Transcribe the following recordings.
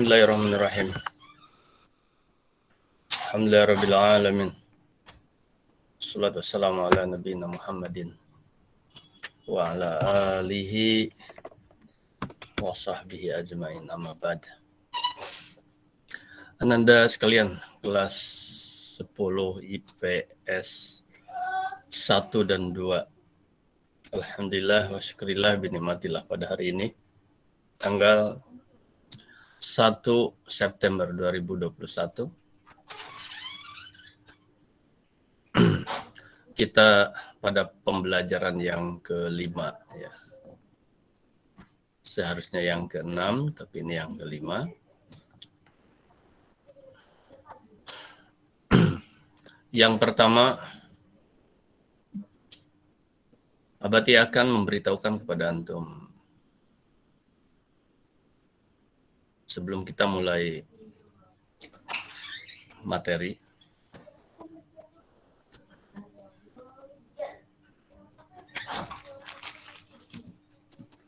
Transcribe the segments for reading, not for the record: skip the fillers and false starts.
Bismillahirrahmanirrahim. Alhamdulillahirabbil alamin. Wassalatu wassalamu ala nabiyina Muhammadin wa ala alihi wa sahbihi ajmain, amma ba'd. Ananda sekalian, kelas 10 IPS 1 dan 2. Alhamdulillah wa syukurillah binikmatillah, pada hari ini tanggal 1 September 2021 kita pada pembelajaran yang kelima ya. Seharusnya yang ke-6, tapi ini yang kelima. Yang pertama, Abati akan memberitahukan kepada antum sebelum kita mulai materi.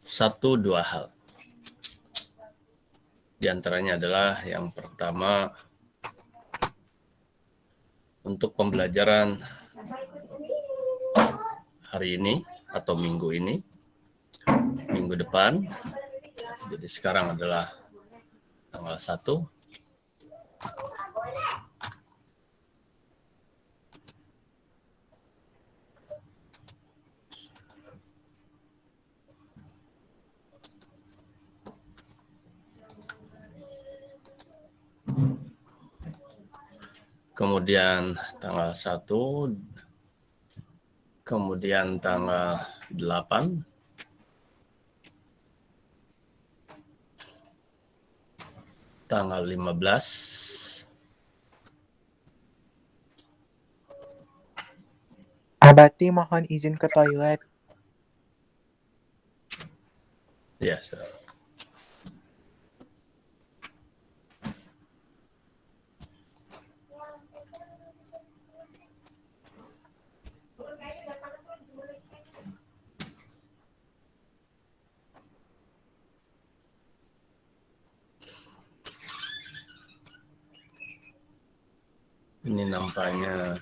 Satu dua hal. Di antaranya adalah yang pertama, untuk pembelajaran hari ini atau minggu ini, minggu depan. Jadi sekarang adalah tanggal 1. Kemudian tanggal 1, kemudian tanggal 8, tanggal 15, Abati mohon izin ke toilet. ya, sudah. Ini nampaknya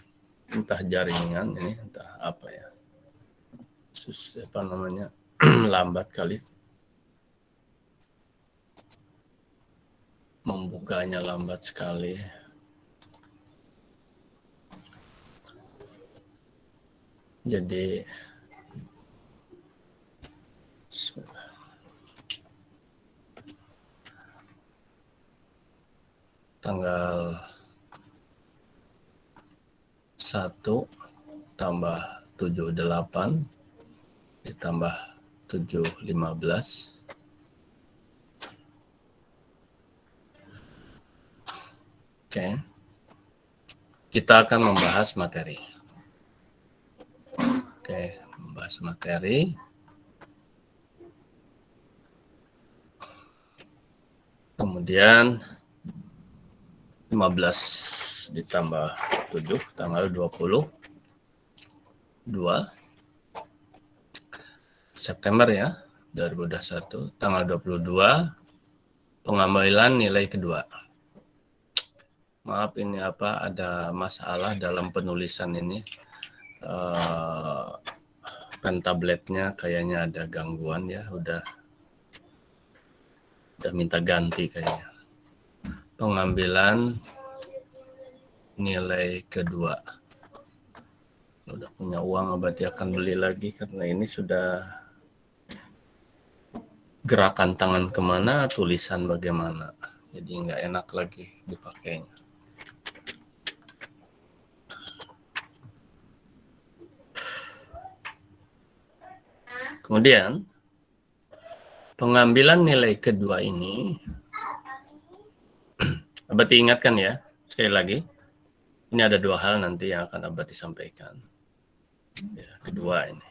entah jaringan ini, entah apa ya. Apa namanya? Lambat kali. Membukanya lambat sekali. Jadi tanggal 1 tambah 78 ditambah 715. Oke. Kita akan membahas materi. Oke, membahas materi. Kemudian 15 ditambah 7 tanggal 22 September ya, 2021, tanggal 22 pengambilan nilai kedua. Maaf, ini ada masalah dalam penulisan ini. Pen tabletnya kayaknya ada gangguan ya, udah minta ganti kayaknya. Pengambilan nilai kedua. Udah punya uang, Abati akan beli lagi karena ini sudah gerakan tangan kemana, tulisan bagaimana. Jadi nggak enak lagi dipakainya. Kemudian pengambilan nilai kedua ini, Abati ingatkan ya, sekali lagi, ini ada dua hal nanti yang akan Abati sampaikan. Ya, kedua ini.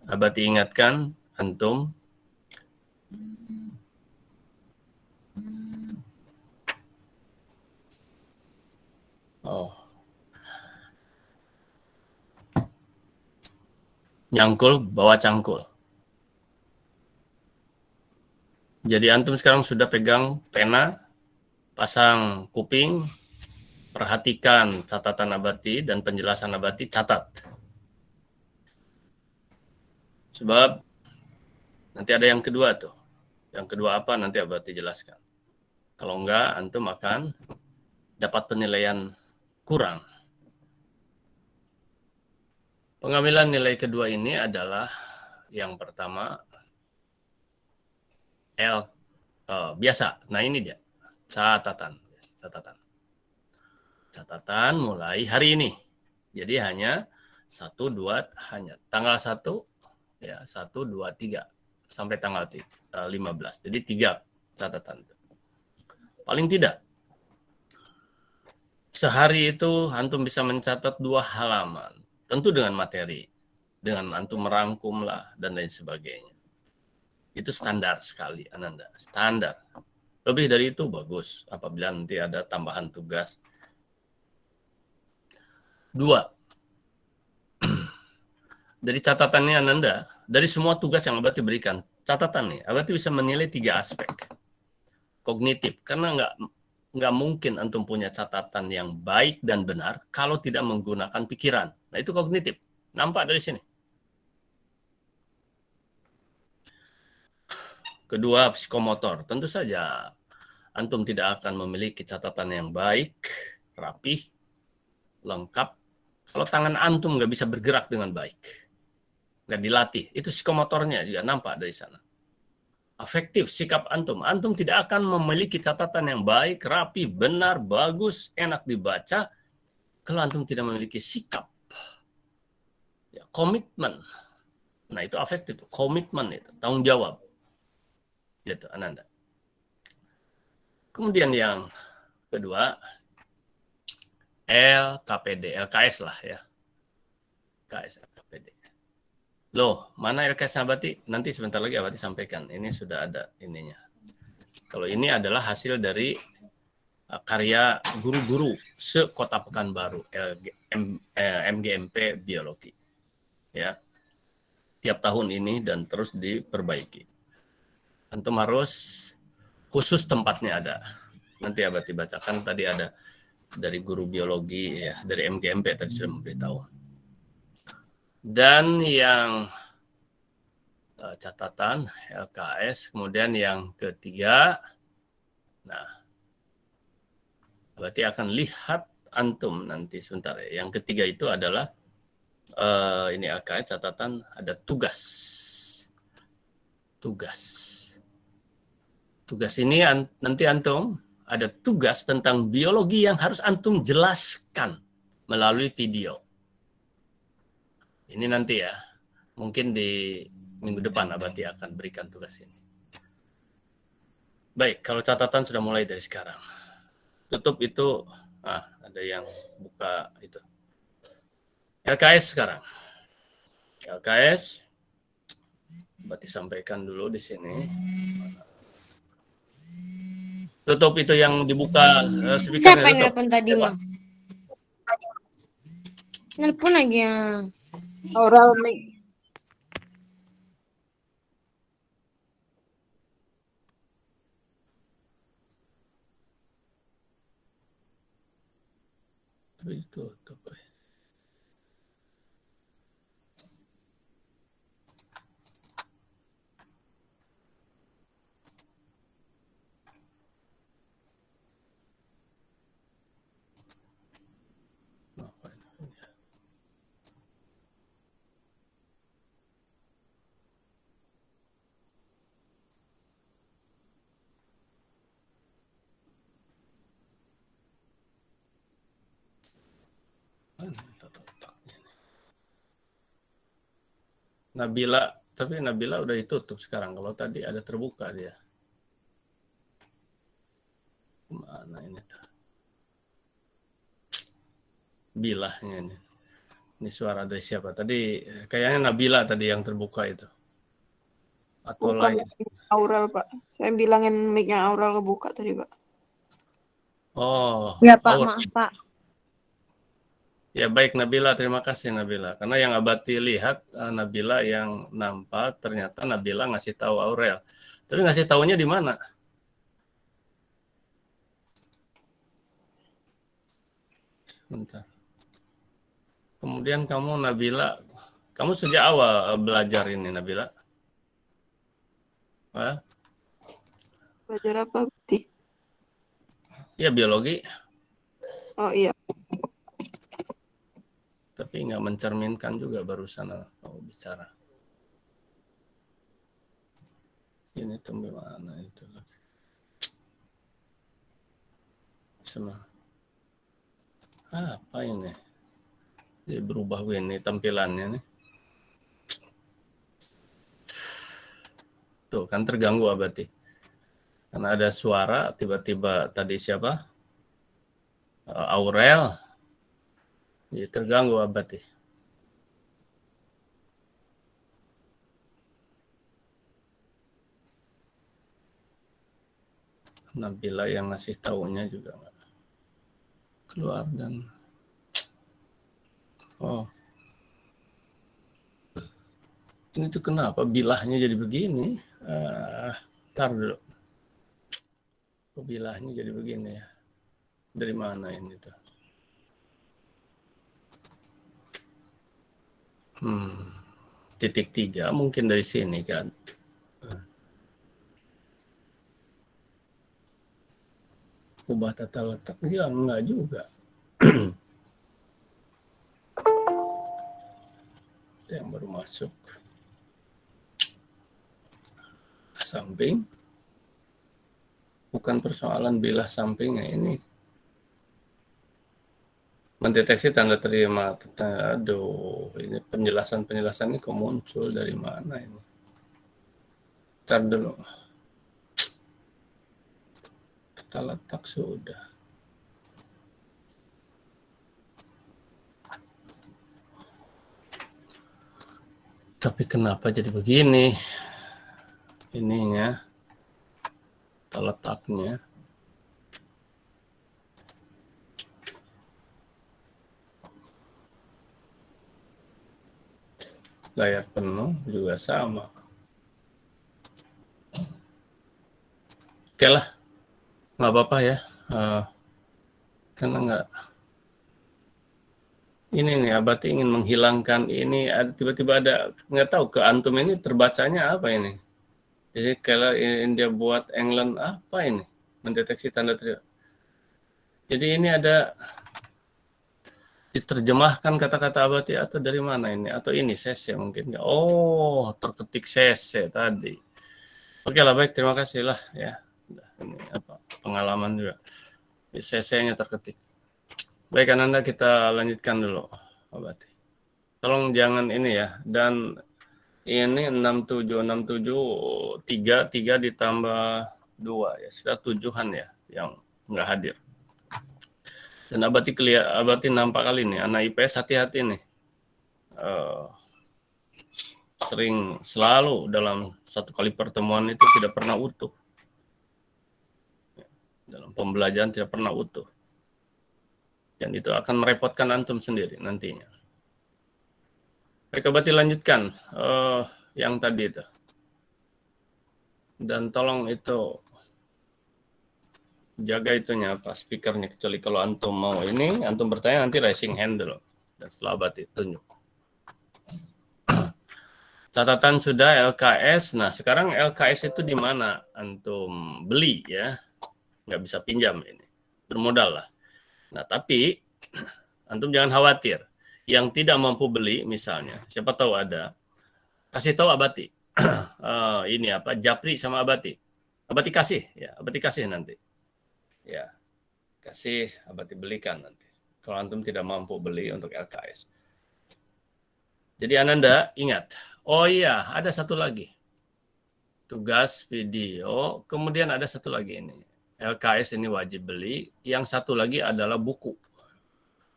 Abati ingatkan antum nyangkul bawa cangkul. Jadi antum sekarang sudah pegang pena, pasang kuping, perhatikan catatan Abati dan penjelasan Abati, catat. Sebab nanti ada yang kedua tuh. Yang kedua apa nanti Abati jelaskan. Kalau enggak, antum akan dapat penilaian kurang. Pengambilan nilai kedua ini adalah yang pertama biasa. Nah ini dia catatan. Catatan mulai hari ini. Jadi hanya 1, 2, hanya tanggal 1, ya 1, 2, 3 sampai tanggal 15. Jadi 3 catatan. Paling tidak sehari itu antum bisa mencatat 2 halaman. Tentu dengan materi, dengan antum merangkum lah dan lain sebagainya. Itu standar sekali, Ananda. Standar. Lebih dari itu bagus apabila nanti ada tambahan tugas. 2. Dari catatannya Ananda, dari semua tugas yang Abati berikan, catatan nih, Abati bisa menilai 3 aspek. Kognitif, karena nggak mungkin antum punya catatan yang baik dan benar kalau tidak menggunakan pikiran. Nah itu kognitif, nampak dari sini. Kedua, psikomotor. Tentu saja antum tidak akan memiliki catatan yang baik, rapih, lengkap, kalau tangan antum nggak bisa bergerak dengan baik. Nggak dilatih. Itu psikomotornya juga nampak dari sana. Afektif, sikap antum. Antum tidak akan memiliki catatan yang baik, rapi, benar, bagus, enak dibaca, kalau antum tidak memiliki sikap. Ya, komitmen. Nah itu afektif, komitmen itu, tanggung jawab. Gitu, Ananda. Kemudian yang kedua, LKS lah ya. LKPD. Loh, mana LKS Abati? Nanti sebentar lagi Abati sampaikan. Ini sudah ada ininya. Kalau ini adalah hasil dari karya guru-guru se-Kota Pekanbaru, MGMP Biologi. Ya. Tiap tahun ini dan terus diperbaiki. Antum harus khusus tempatnya ada. Nanti Abati bacakan tadi ada dari guru biologi ya, dari MGMP tadi sudah memberitahu. Dan yang catatan LKS, kemudian yang ketiga, nah berarti akan lihat antum nanti sebentar ya. Yang ketiga itu adalah ini LKS catatan ada tugas. Tugas ini nanti antum ada tugas tentang biologi yang harus antum jelaskan melalui video. Ini nanti ya, mungkin di minggu depan Abati akan berikan tugas ini. Baik, kalau catatan sudah mulai dari sekarang. Tutup itu, ada yang buka itu. LKS sekarang. LKS, Abati sampaikan dulu di sini. Tutup itu yang dibuka speakernya. Siapa yang nelpon tadi, Mak? Nelpon lagi ya. Oral mic. Tutup. Nabila, tapi Nabila udah ditutup sekarang. Kalau tadi ada terbuka dia. Mana ini tuh? Bilahnya ini. Ini suara dari siapa? Tadi kayaknya Nabila tadi yang terbuka itu. Atau Bukan lain. Aural, Pak. Saya bilangin mic-nya Aural kebuka tadi, Pak. Oh. Ya, Pak, maaf, Pak. Ya baik Nabila, terima kasih Nabila. Karena yang Abati lihat Nabila yang nampak ternyata Nabila ngasih tahu Aurel. Tapi ngasih taunya di mana? Bentar. Kemudian kamu Nabila, kamu sejak awal belajar ini Nabila? Hah? Belajar apa berarti? Ya biologi, Oh iya. tapi nggak mencerminkan juga barusan kamu bicara. Ini tuh gimana itu? Semua. Apa ini? Jadi berubah ini tampilannya nih. Tuh kan terganggu berarti. Karena ada suara tiba-tiba tadi siapa? Aurel. Jadi terganggu berarti. Nabila yang ngasih taunya juga nggak keluar dan ini tuh kenapa bilahnya jadi begini? Tar dulu. Kok bilahnya jadi begini ya? Dari mana ini tuh? Titik 3 mungkin dari sini kan. Ubah tata letak dia enggak juga. Yang baru masuk. Samping. Bukan persoalan bilah sampingnya ini. Mendeteksi tanda terima. Aduh, ini penjelasan-penjelasan ini kok muncul dari mana ini? Ntar dulu. Tata letak sudah. Tapi kenapa jadi begini? Ininya, tata letaknya. Layar penuh juga sama. Oke lah, nggak apa-apa ya. Karena nggak. Ini nih, Abati ingin menghilangkan ini. Tiba-tiba ada, nggak tahu ke antum ini terbacanya apa ini. Jadi kalau ini dia buat England apa ini? Mendeteksi tanda terima. Jadi ini ada diterjemahkan kata-kata Abati atau dari mana ini? Atau ini CC mungkin? Oh, terketik CC tadi. Oke lah, baik. Terima kasih lah ya. Ini apa pengalaman juga. CC-nya terketik. Baik, Ananda kita lanjutkan dulu, Abati. Tolong jangan ini ya. Dan ini 67 3 ditambah 2 ya. Sudah 7-an ya yang nggak hadir. Dan Abati nampak kali nih, anak IPS hati-hati nih. Sering selalu dalam satu kali pertemuan itu tidak pernah utuh. Dalam pembelajaran tidak pernah utuh. Dan itu akan merepotkan antum sendiri nantinya. Baik, Abati lanjutkan yang tadi itu. Dan tolong itu jaga itunya apa speakernya, kecuali kalau antum mau ini antum bertanya nanti raising hand dulu dan setelah Abati tunjuk. Catatan sudah LKS. Nah, sekarang LKS itu di mana antum beli ya? Nggak bisa pinjam ini. Bermodal lah. Nah, tapi antum jangan khawatir. Yang tidak mampu beli misalnya, siapa tahu ada. Kasih tahu Abati. Ini apa? Japri sama Abati. Abati kasih ya, Abati kasih nanti. Ya. Kasih Abati belikan nanti. Kalau antum tidak mampu beli untuk LKS. Jadi Ananda ingat. Oh iya, ada satu lagi. Tugas video. Kemudian ada satu lagi ini. LKS ini wajib beli. Yang satu lagi adalah buku.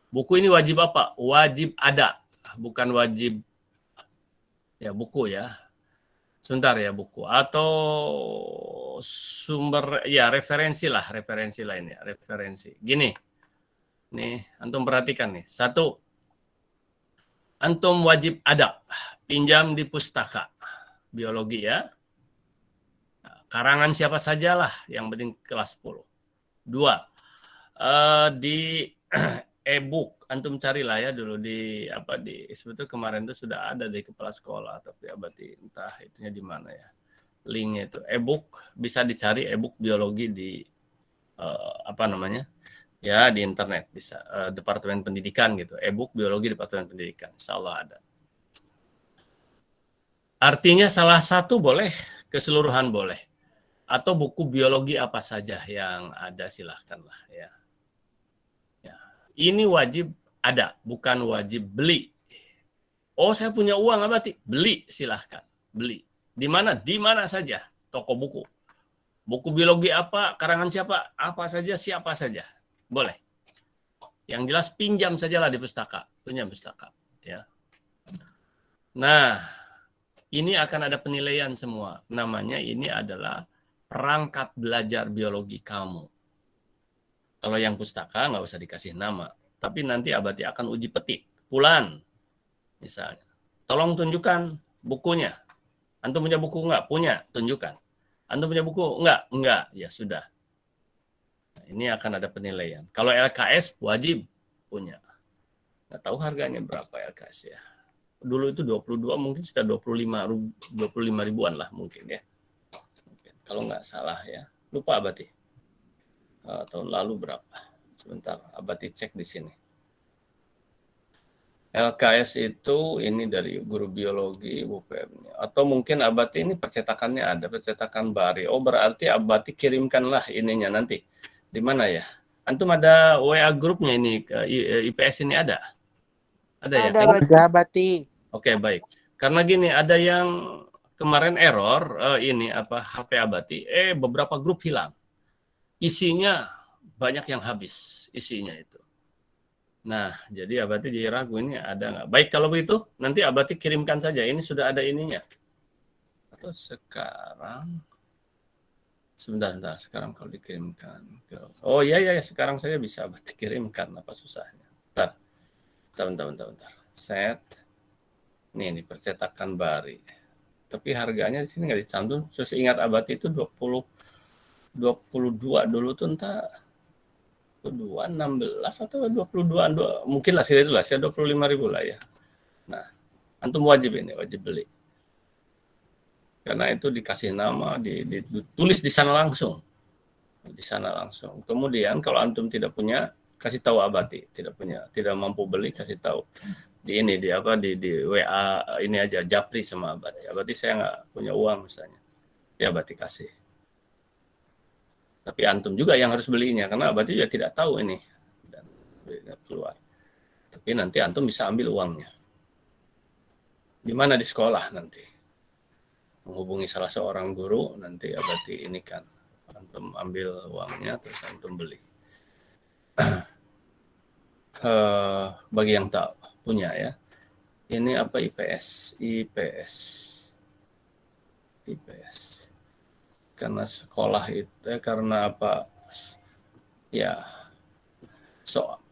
Buku ini wajib apa? Wajib ada. Bukan wajib. Ya, buku ya. Sebentar ya, buku. Atau sumber, ya referensi lah. Referensi lainnya. Referensi. Gini. Nih, antum perhatikan nih. Satu. Antum wajib ada. Pinjam di pustaka. Biologi ya. karangan siapa sajalah, yang penting kelas 10. 2, di e-book antum carilah ya dulu di sebetulnya kemarin itu sudah ada di kepala sekolah, tapi Abati entah itunya di mana ya. Linknya itu e-book, bisa dicari e-book biologi di ya di internet, bisa Departemen Pendidikan gitu, e-book biologi Departemen Pendidikan, insya Allah ada. Artinya salah satu boleh, keseluruhan boleh, atau buku biologi apa saja yang ada silahkanlah ya. Ini wajib ada, bukan wajib beli. Oh, saya punya uang, Abati, beli, silahkan beli. Di mana? Di mana saja, toko buku. Buku biologi apa, karangan siapa, apa saja, siapa saja, boleh. Yang jelas pinjam sajalah di pustaka, punya pustaka. Ya. Nah, ini akan ada penilaian semua. Namanya ini adalah perangkat belajar biologi kamu. Kalau yang pustaka nggak usah dikasih nama, tapi nanti Abati akan uji petik, Pulan, misalnya. Tolong tunjukkan bukunya. Antum punya buku nggak? Punya, tunjukkan. Antum punya buku? Enggak. Ya sudah. Nah, ini akan ada penilaian. Kalau LKS wajib punya. Nggak tahu harganya berapa LKS ya. Dulu itu 22, mungkin sudah 25 ribuan lah mungkin ya. Kalau nggak salah ya. Lupa Abati. Tahun lalu berapa? Sebentar, Abati cek di sini. LKS itu ini dari guru biologi UPM-nya. Atau mungkin Abati ini percetakannya ada, percetakan Bari. Oh, berarti Abati kirimkanlah ininya nanti. Di mana ya? Antum ada WA grupnya ini, ke IPS ini ada? Ada ya? Ada, Abati. Oke, baik. Karena gini, ada yang kemarin error, ini HP Abati, beberapa grup hilang. Isinya banyak yang habis, isinya itu. Nah, jadi Abati jadi ragu ini ada nggak. Baik, kalau begitu, nanti Abati kirimkan saja. Ini sudah ada ininya. Atau sekarang, sebentar, sekarang kalau dikirimkan ke... Oh iya, sekarang saya bisa Abati kirimkan, apa susahnya. Bentar. Set. Ini percetakan Bari. Tapi harganya di sini nggak dicantum. Terus ingat Abati itu 22 dulu tuh entah 16 atau 22, mungkin lah sih itulah, 25.000 lah ya. Nah, antum wajib beli. Karena itu dikasih nama, ditulis di sana langsung. Kemudian kalau antum tidak punya, kasih tahu Abati, tidak mampu beli, kasih tahu. Di WA ini aja, japri sama Abati. Abati saya nggak punya uang misalnya. Ya Abati kasih. Tapi antum juga yang harus belinya, karena Abati juga tidak tahu ini. Dan keluar. Tapi nanti antum bisa ambil uangnya. Di mana? Di sekolah nanti. Menghubungi salah seorang guru, nanti Abati ini kan. Antum ambil uangnya, terus antum beli. Bagi yang tak punya ya. Ini IPS. Karena sekolah itu karena ya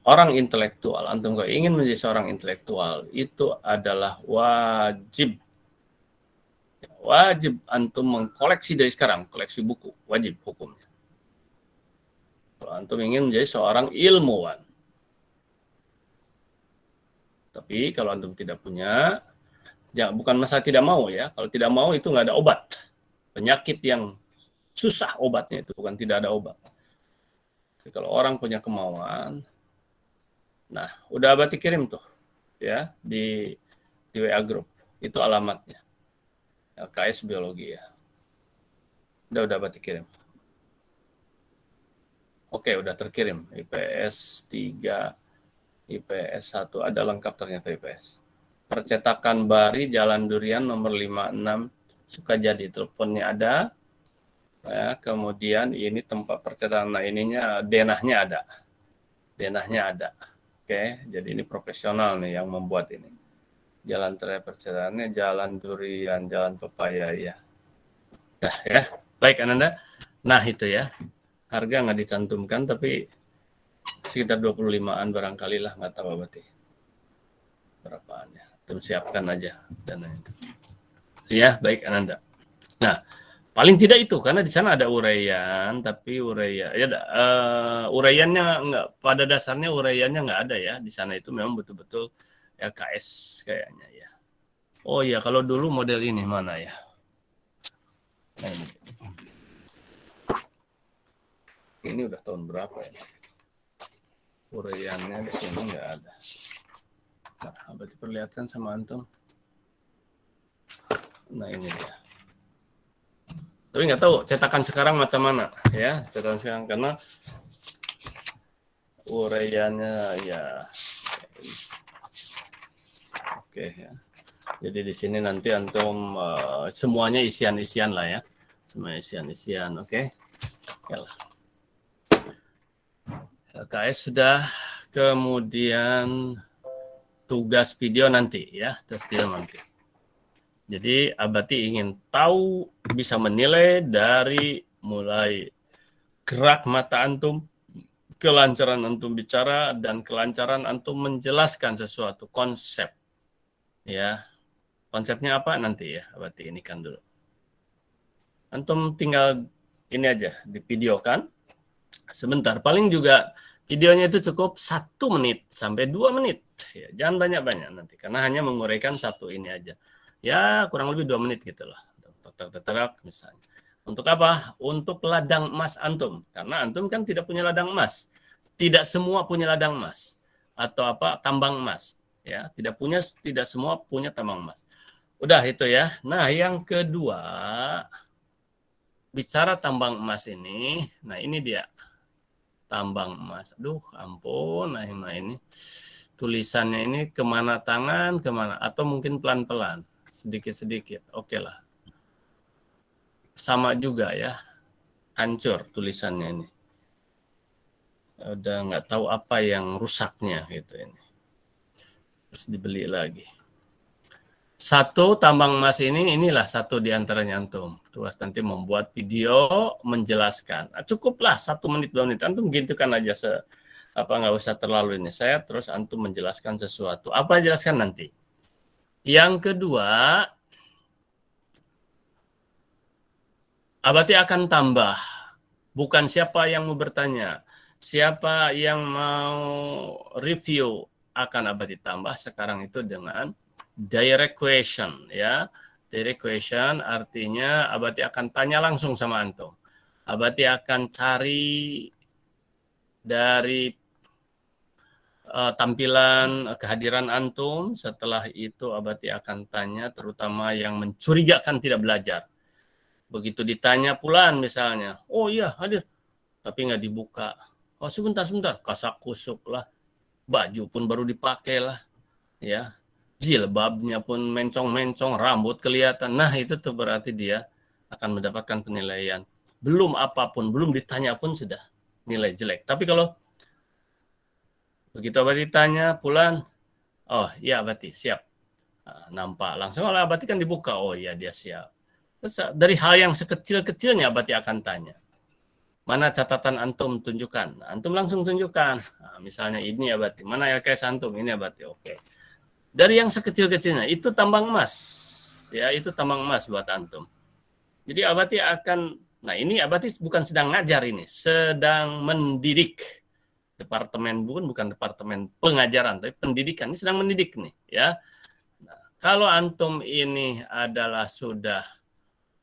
orang intelektual, antum kalau ingin menjadi seorang intelektual itu adalah wajib antum mengkoleksi dari sekarang, koleksi buku, wajib hukumnya. Kalau antum ingin menjadi seorang ilmuwan. Tapi kalau antum tidak punya, ya bukan masalah tidak mau ya, kalau tidak mau itu nggak ada obat. Penyakit yang susah obatnya itu, bukan tidak ada obat. Jadi kalau orang punya kemauan, nah udah Abati kirim tuh ya di WA group, itu alamatnya LKS biologi ya. Udah Abati kirim. Oke, udah terkirim. IPS 3, IPS 1 ada lengkap ternyata IPS. Percetakan Bari, Jalan Durian nomor 56 Sukajadi, teleponnya ada. Ya, kemudian ini tempat percetakan, ininya denahnya ada. Oke, jadi ini profesional nih yang membuat ini. Jalan terakhir percetakannya Jalan Durian, Jalan Pepaya ya. Nah, ya, baik Ananda. Nah itu ya, harga nggak dicantumkan tapi sekitar 25-an barangkali lah, nggak tahu berarti berapaannya. Siapkan aja dananya. Ya, baik Ananda. Nah, Paling tidak itu, karena di sana ada uraian, tapi uraiannya nggak, pada dasarnya uraiannya nggak ada ya. Di sana itu memang betul-betul LKS kayaknya ya. Oh iya, kalau dulu model ini mana ya? Nah, ini udah tahun berapa ya? Uraiannya di sini nggak ada. Nah, berarti perlihatkan sama antum. Nah ini dia. Tapi nggak tahu cetakan sekarang macam mana ya, cetakan sekarang, karena uraiannya ya oke ya. Jadi di sini nanti antum semuanya isian-isian lah ya, semua isian-isian, oke. Yalah. LKS sudah, kemudian tugas video nanti ya, tugas video nanti. Jadi Abati ingin tahu, bisa menilai dari mulai gerak mata antum, kelancaran antum bicara, dan kelancaran antum menjelaskan sesuatu konsep. Ya, konsepnya apa nanti ya, Abati ini kan dulu. Antum tinggal ini aja, divideokan sebentar. Paling juga videonya itu cukup 1 menit sampai 2 menit. Ya, jangan banyak-banyak nanti, karena hanya menguraikan satu ini aja. Ya kurang lebih 2 menit gitu lah, terak misalnya. Untuk apa? Untuk ladang emas antum, karena antum kan tidak punya ladang emas, tidak semua punya ladang emas atau apa tambang emas ya, tidak semua punya tambang emas. Udah itu ya. Nah yang kedua, bicara tambang emas ini, nah ini dia tambang emas. Aduh ampun, nah ini tulisannya ini kemana tangan, kemana, atau mungkin pelan-pelan, sedikit-sedikit, oke lah. Sama juga ya, hancur tulisannya ini. Udah nggak tahu apa yang rusaknya gitu ini. Terus dibeli lagi. Satu tambang emas inilah satu di antaranya antum. Tugas nanti membuat video menjelaskan. Nah, cukuplah 1 menit 2 menit. Antum gitukan aja nggak usah terlalu ini. Saya terus antum menjelaskan sesuatu. Apa jelaskan nanti? Yang kedua, Abati akan tambah. Bukan siapa yang mau bertanya. Siapa yang mau review akan Abati tambah sekarang itu dengan direct question ya. Direct question artinya Abati akan tanya langsung sama antum. Abati akan cari dari tampilan kehadiran antum. Setelah itu Abati akan tanya, terutama yang mencurigakan tidak belajar. Begitu ditanya Pulan misalnya, oh iya hadir, tapi nggak dibuka. Oh sebentar, kasak kusuk lah, baju pun baru dipakai lah, ya, jilbabnya pun mencong-mencong, rambut kelihatan. Nah itu tuh berarti dia akan mendapatkan penilaian. Belum apapun, belum ditanya pun sudah nilai jelek. Tapi kalau begitu Abati tanya Pulan, oh iya Abati siap, nah, nampak langsung kalau Abati kan dibuka, oh iya dia siap. Terus dari hal yang sekecil-kecilnya Abati akan tanya, mana catatan antum, tunjukkan. Antum langsung tunjukkan. Nah, misalnya ini Abati, mana LKS antum, ini Abati, oke. Dari yang sekecil-kecilnya, itu tambang emas. Ya, itu tambang emas buat antum. Jadi Abati akan, nah ini Abati bukan sedang ngajar ini, sedang mendidik. Departemen, bukan departemen pengajaran, tapi pendidikan. Ini sedang mendidik nih, ya. Nah, kalau antum ini adalah sudah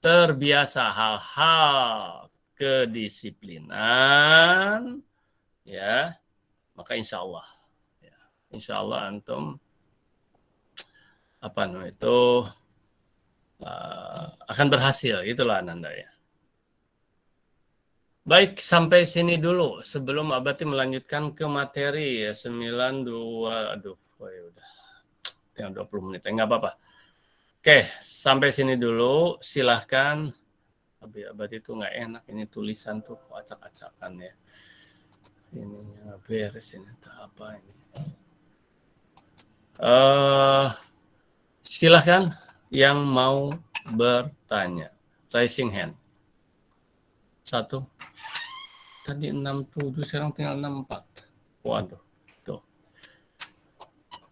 terbiasa hal-hal kedisiplinan, ya, maka insya Allah antum akan berhasil, itulah Ananda ya. Baik, sampai sini dulu sebelum Abati melanjutkan ke materi ya. 92, aduh, ya udah tinggal 20 menit, enggak apa-apa. Oke, sampai sini dulu. Silahkan. Abadi itu nggak enak. Ini tulisan tuh acak-acakan ya. Ini nggak beres ini. Apa ini? Silahkan yang mau bertanya. Raising hand. 1. Tadi 67, sekarang tinggal 64. Waduh. Tuh.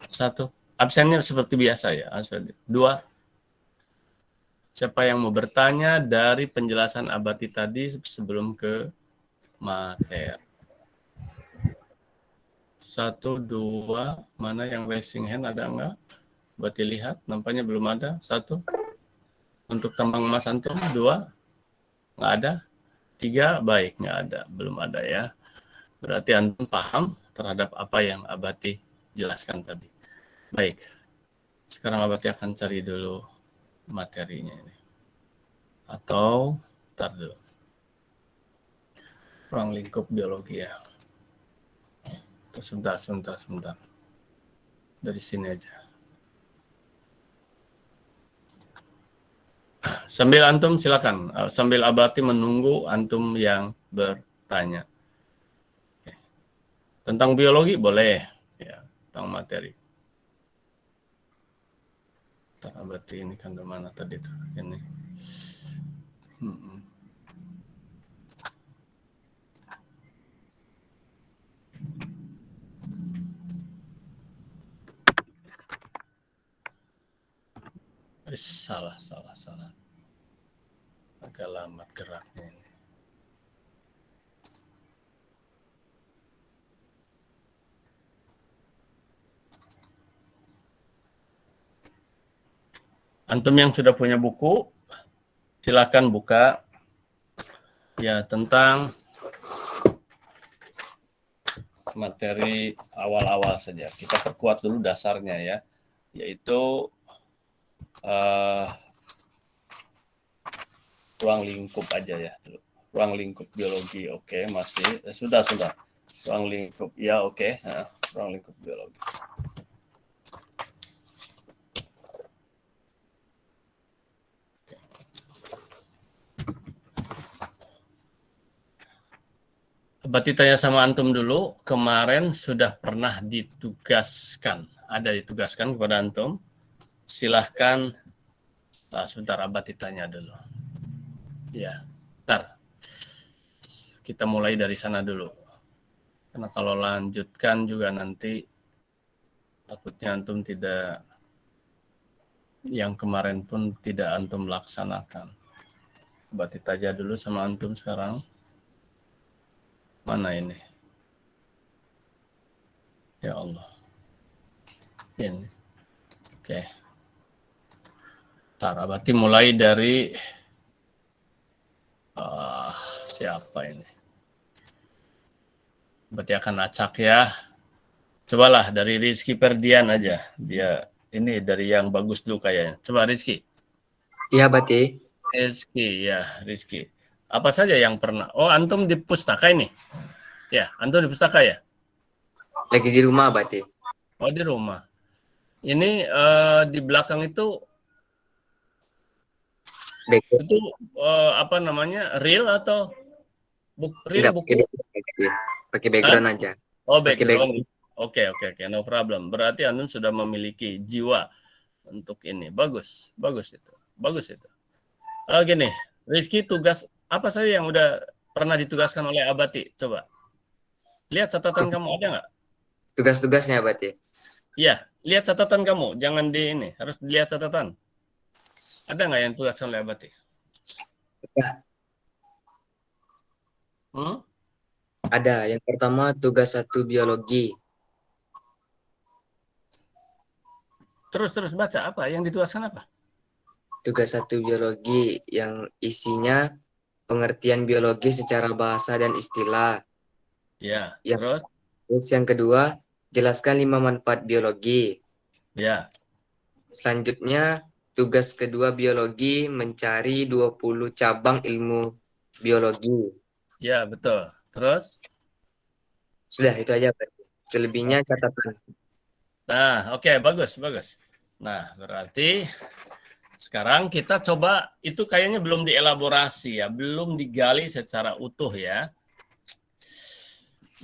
1. Absennya seperti biasa ya. 2. Siapa yang mau bertanya dari penjelasan Abati tadi sebelum ke materi? 1, 2, mana yang raising hand, ada enggak? Abati lihat, nampaknya belum ada. 1, untuk tambang emas antum. 2, enggak ada. 3, baik, enggak ada, belum ada ya. Berarti antum paham terhadap apa yang Abati jelaskan tadi. Baik, sekarang Abati akan cari dulu materinya ini. Atau, ntar dulu. Ruang lingkup biologi ya. Sebentar. Dari sini aja. Sambil antum silakan. Sambil Abati menunggu antum yang bertanya. Oke. Tentang biologi boleh. Ya, tentang materi. Ntar Abati ini kan kemana tadi tuh? Ini. Salah. Agak lambat geraknya ini. Antum yang sudah punya buku, silakan buka. Ya, tentang materi awal-awal saja. Kita perkuat dulu dasarnya ya, yaitu ruang lingkup aja ya. Ruang lingkup biologi, oke, masih. Sudah. Ruang lingkup, ya oke. Nah, ruang lingkup biologi. Abati tanya sama antum dulu, kemarin sudah pernah ditugaskan, ada ditugaskan kepada antum. Silahkan, sebentar Abati tanya dulu. Ya, bentar. Kita mulai dari sana dulu. Karena kalau lanjutkan juga nanti takutnya antum tidak, yang kemarin pun tidak antum laksanakan. Abati tanya dulu sama antum sekarang. Mana ini? Ya Allah. Ini. Oke. Ntar Abati mulai dari siapa ini? Berarti akan acak ya. Cobalah dari Rizky Perdian aja. Dia ini dari yang bagus dulu kayaknya. Coba Rizky. Iya, Bati. Rizky. Apa saja yang pernah? Oh, antum di pustaka ini? Ya, antum di pustaka ya? Lagi di rumah, Bati. Oh, di rumah. Ini di belakang itu apa namanya? Real atau real Enggak, buku? pakai background aja. Oh, Pakai background. Oke, no problem. Berarti antum sudah memiliki jiwa untuk ini. Bagus itu. Gini, Rizky, tugas apa saja yang udah pernah ditugaskan oleh Abati? Coba. Lihat catatan kamu, ada nggak? Tugas-tugasnya, Bati. Iya, lihat catatan kamu. Jangan di ini, harus dilihat catatan. Ada nggak yang tugaskan oleh Abati? Ada. Yang pertama, tugas 1 biologi. Terus baca apa? Yang ditugaskan apa? Tugas 1 biologi yang isinya pengertian biologi secara bahasa dan istilah. Ya, Ya. terus? Terus yang kedua, jelaskan 5 manfaat biologi. Ya. Selanjutnya, tugas kedua biologi mencari 20 cabang ilmu biologi. Ya, betul. Terus? Sudah, itu aja, Pak. Selebihnya catatan. Nah, oke, bagus. Nah, berarti sekarang kita coba, itu kayaknya belum dielaborasi ya, belum digali secara utuh ya.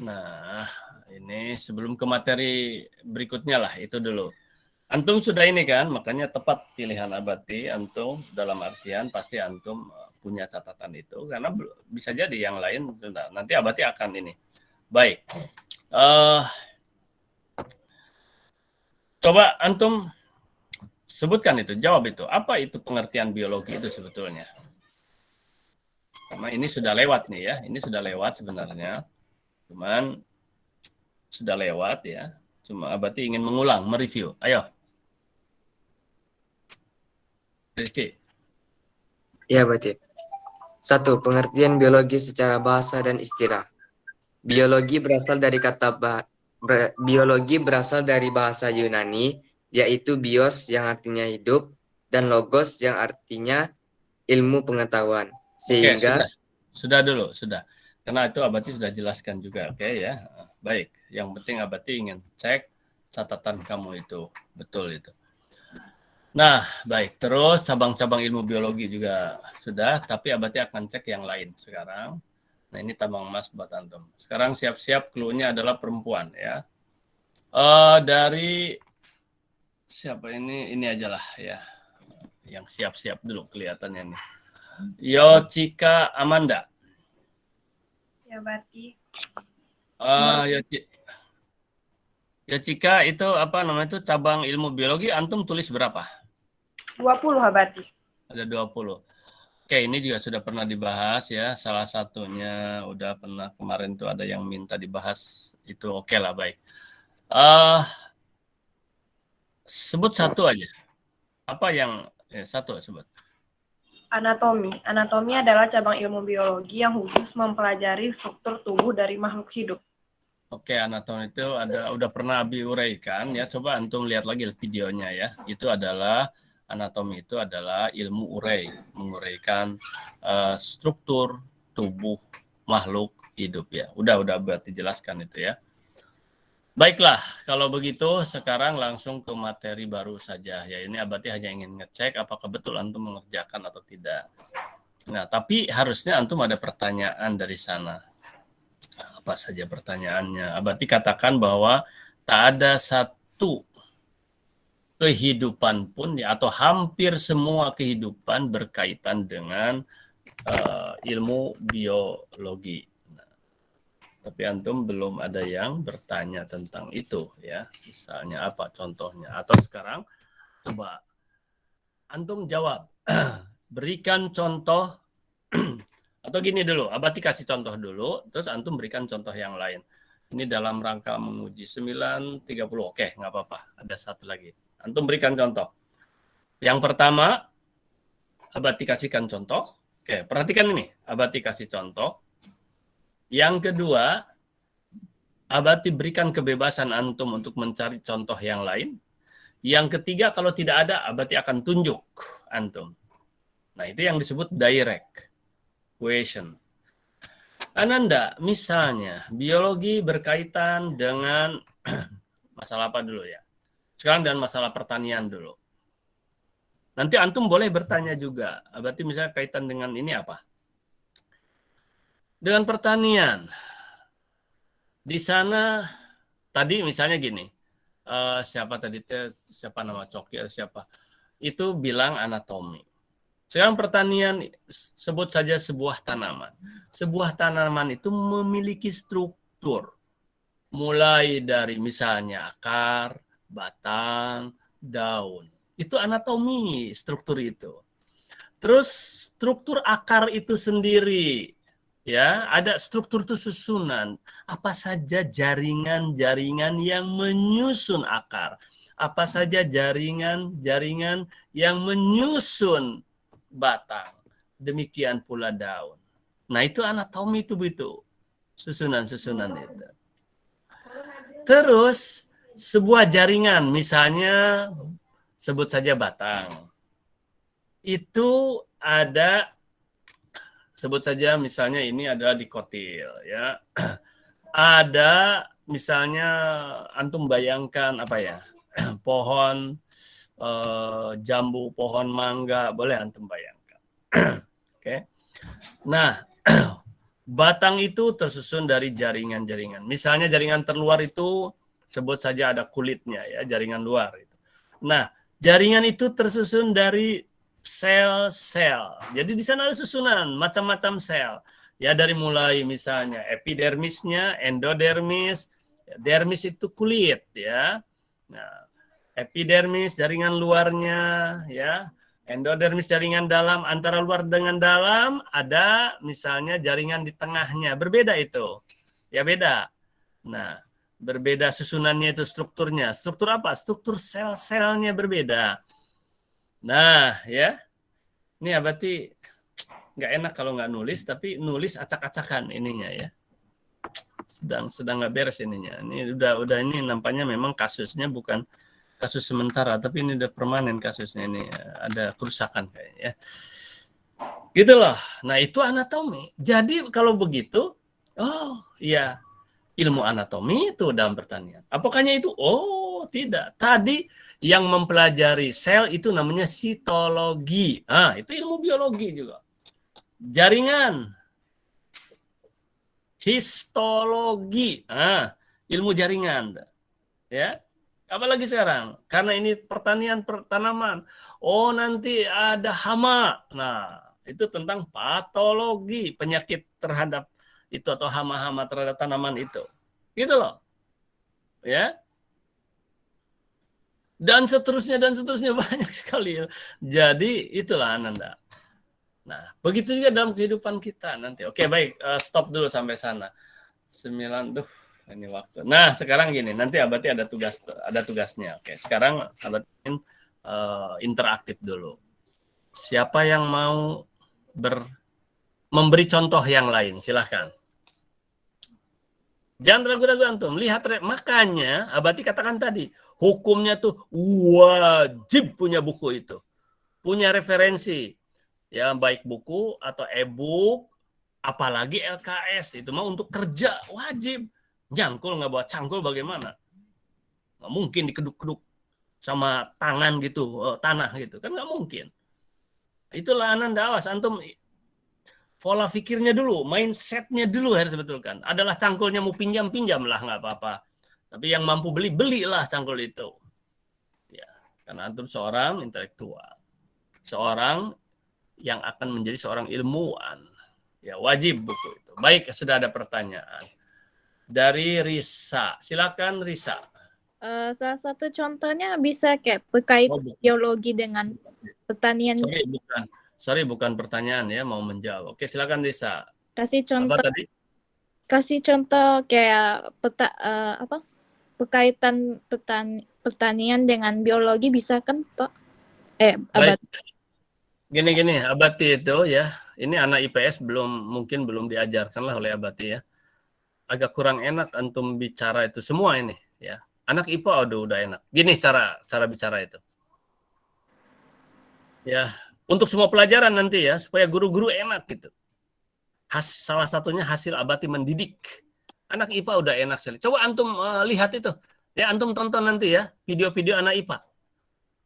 Nah, ini sebelum ke materi berikutnya lah, itu dulu. Antum sudah ini kan, makanya tepat pilihan Abati, antum dalam artian pasti antum punya catatan itu, karena bisa jadi yang lain, nanti Abati akan ini. Baik. Coba antum sebutkan itu, jawab itu. Apa itu pengertian biologi itu sebetulnya? Karena ini sudah lewat nih ya, ini sudah lewat sebenarnya. Cuman sudah lewat ya. Cuma Abati ingin mengulang, mereview. Ayo. Rizky. Ya, berarti. 1. Pengertian biologi secara bahasa dan istilah. Biologi berasal dari biologi berasal dari bahasa Yunani, yaitu bios yang artinya hidup dan logos yang artinya ilmu pengetahuan. Sehingga sudah dulu, sudah. Karena itu Abati sudah jelaskan juga, oke ya. Baik, yang penting Abati ingin cek catatan kamu itu, betul itu. Nah, baik. Terus cabang-cabang ilmu biologi juga sudah, tapi Abati akan cek yang lain sekarang. Nah, ini tambang emas buat antum. Sekarang siap-siap, clue-nya adalah perempuan ya. Dari siapa ini? Ini aja lah ya. Yang siap-siap dulu kelihatannya nih. Yochika Amanda. Ya, Bati. Yochika itu apa namanya itu cabang ilmu biologi, antum tulis berapa? 20, Bati. Ada 20. Oke, ini juga sudah pernah dibahas ya. Salah satunya udah pernah kemarin tuh ada yang minta dibahas. Itu oke lah, baik. Sebut satu aja. Apa yang satu sebut? Anatomi. Anatomi adalah cabang ilmu biologi yang khusus mempelajari struktur tubuh dari makhluk hidup. Oke, anatomi itu udah pernah Abi uraikan ya. Coba antum lihat lagi videonya ya. Itu adalah anatomi itu adalah ilmu urai, menguraikan struktur tubuh makhluk hidup ya. Udah berarti jelaskan itu ya. Baiklah, kalau begitu sekarang langsung ke materi baru saja ya. Ini Abati hanya ingin ngecek apakah betul antum mengerjakan atau tidak. Nah, tapi harusnya antum ada pertanyaan dari sana. Apa saja pertanyaannya? Abati katakan bahwa tak ada satu kehidupan pun ya, atau hampir semua kehidupan berkaitan dengan ilmu biologi. Nah, tapi antum belum ada yang bertanya tentang itu ya. Misalnya apa contohnya? Atau sekarang coba antum jawab. Berikan contoh atau gini dulu, Abati kasih contoh dulu, terus antum berikan contoh yang lain. Ini dalam rangka menguji 9.30. Oke, nggak apa-apa. Ada satu lagi. Antum berikan contoh. Yang pertama, Abati kasihkan contoh. Oke, perhatikan ini. Abati kasih contoh. Yang kedua, Abati berikan kebebasan antum untuk mencari contoh yang lain. Yang ketiga, kalau tidak ada, Abati akan tunjuk antum. Nah, itu yang disebut direct question. Ananda, misalnya, biologi berkaitan dengan masalah apa dulu ya? Sekarang dengan masalah pertanian dulu. Nanti antum boleh bertanya juga. Berarti misalnya kaitan dengan ini apa? Dengan pertanian. Di sana tadi misalnya gini. Siapa tadi? Siapa nama Coki? Siapa? Itu bilang anatomi. Sekarang pertanian, sebut saja sebuah tanaman. Sebuah tanaman itu memiliki struktur. Mulai dari misalnya akar, batang, daun. Itu anatomi struktur itu. Terus struktur akar itu sendiri, ya, ada struktur itu susunan. Apa saja jaringan-jaringan yang menyusun akar? Apa saja jaringan-jaringan yang menyusun batang? Demikian pula daun. Nah, itu anatomi itu. Susunan-susunan itu. Terus sebuah jaringan, misalnya sebut saja batang. Itu ada, sebut saja misalnya ini adalah dikotil ya. Ada misalnya antum bayangkan apa ya? Pohon jambu, pohon mangga, boleh antum bayangkan. Oke. Nah, batang itu tersusun dari jaringan-jaringan. Misalnya jaringan terluar itu sebut saja ada kulitnya ya, jaringan luar itu. Nah, jaringan itu tersusun dari sel-sel. Jadi di sana ada susunan macam-macam sel. Ya, dari mulai misalnya epidermisnya, endodermis, dermis itu kulit ya. Nah, epidermis jaringan luarnya, ya. Endodermis jaringan dalam, antara luar dengan dalam ada misalnya jaringan di tengahnya, berbeda itu. Ya beda. Nah, berbeda susunannya itu strukturnya. Struktur apa? Struktur sel-selnya berbeda. Nah, ya. Ini berarti nggak enak kalau nggak nulis, tapi nulis acak-acakan ininya ya. Sedang nggak beres ininya. Ini udah ini nampaknya memang kasusnya bukan kasus sementara, tapi ini udah permanen kasusnya ini, ada kerusakan kayaknya ya. Gitu loh. Nah, itu anatomi. Jadi kalau begitu, oh iya, ilmu anatomi itu dalam pertanian. Apakahnya itu? Oh, tidak. Tadi yang mempelajari sel itu namanya sitologi. Ah, itu ilmu biologi juga. Jaringan. Histologi. Ah, ilmu jaringan. Ya. Apalagi sekarang, karena ini pertanian tanaman. Oh, nanti ada hama. Nah, itu tentang patologi, penyakit terhadap itu atau hama-hama terhadap tanaman itu. Gitu loh. Ya. Dan seterusnya banyak sekali. Jadi itulah Ananda. Nah, begitu juga dalam kehidupan kita nanti. Oke, baik, stop dulu sampai sana. 9, ini waktu. Nah, sekarang gini, nanti Abati ada tugasnya. Oke, sekarang Abati interaktif dulu. Siapa yang mau memberi contoh yang lain? Silahkan. Jangan ragu-ragu antum. Lihat, makanya Abati katakan tadi, hukumnya tuh wajib punya buku itu. Punya referensi. Ya, baik buku atau e-book, apalagi LKS. Itu mah untuk kerja, wajib. Jangkul nggak bawa cangkul bagaimana? Nggak mungkin dikeduk-keduk sama tangan gitu, tanah gitu. Kan nggak mungkin. Itulah Ananda, awas. Antum pola pikirnya dulu, mindsetnya dulu harus sebetulkan. Adalah cangkulnya mau pinjam lah, nggak apa-apa. Tapi yang mampu belilah cangkul itu. Ya, karena antum seorang intelektual. Seorang yang akan menjadi seorang ilmuwan. Ya, wajib buku itu. Baik, sudah ada pertanyaan. Dari Risa. Silakan Risa. Salah satu contohnya bisa kayak berkait biologi dengan pertanian. Sorry, bukan pertanyaan ya, mau menjawab. Oke, silakan Risa. Kasih contoh. Apa tadi? Kasih contoh kayak berkaitan pertanian dengan biologi bisa kan, Pak? Abati. Gini, Abati itu ya. Ini anak IPS mungkin belum diajarkan lah oleh Abati ya. Agak kurang enak antum bicara itu semua ini ya. Anak IPA udah enak. Gini cara bicara itu. Ya, untuk semua pelajaran nanti ya, supaya guru-guru enak gitu. Salah satunya hasil Abati mendidik. Anak IPA udah enak sekali. Coba antum lihat itu. Ya, antum tonton nanti ya video-video anak IPA.